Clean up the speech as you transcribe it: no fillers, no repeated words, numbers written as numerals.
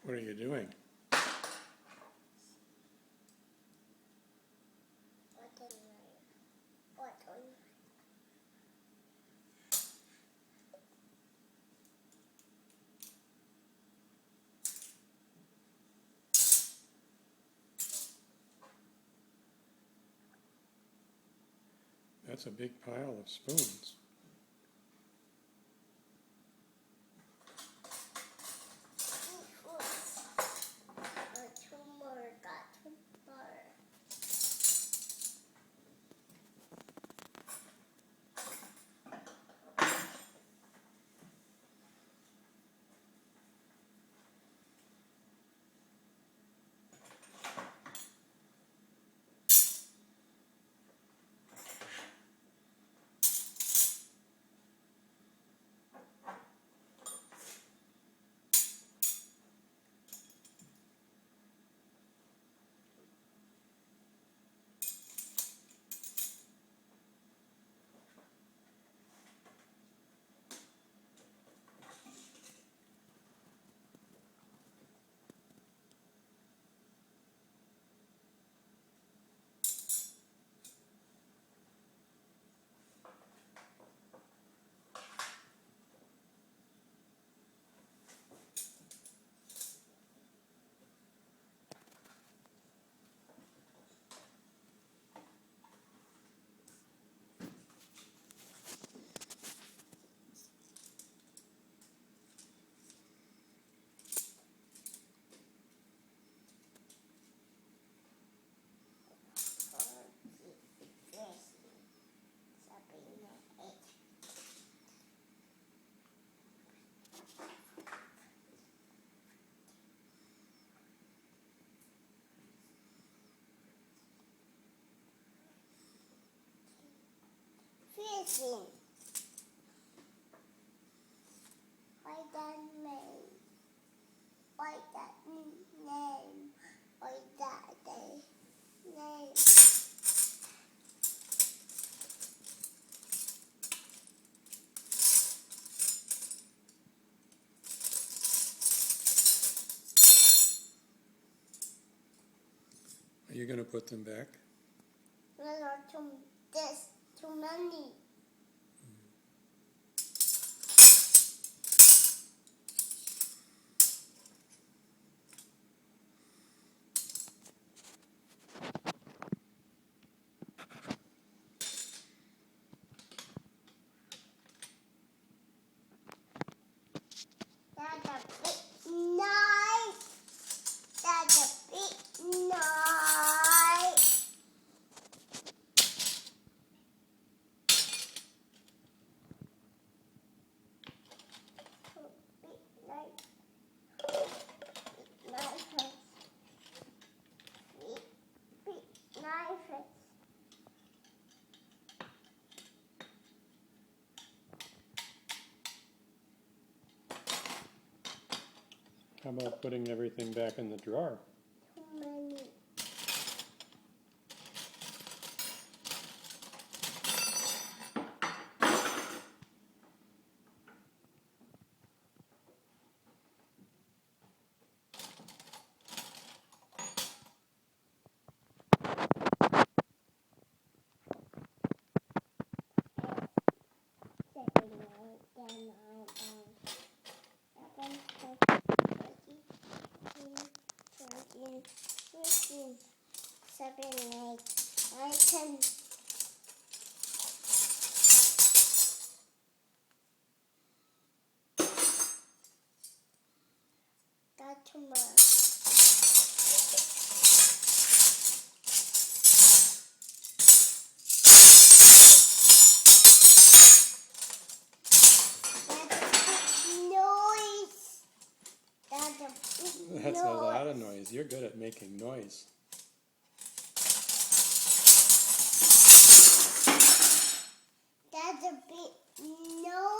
What are you doing? That's a big pile of spoons. Fishing. Why that name? Why that name? Why that name? Are you going to put them back? There's too many. That's a big knife. That's a big knife. Big knife. Big knife. Big knife. How about putting everything back in the drawer? Too many. Seven, 8, 9, 10. Got too much. That's a lot of noise. You're good at making noise. That's a big noise.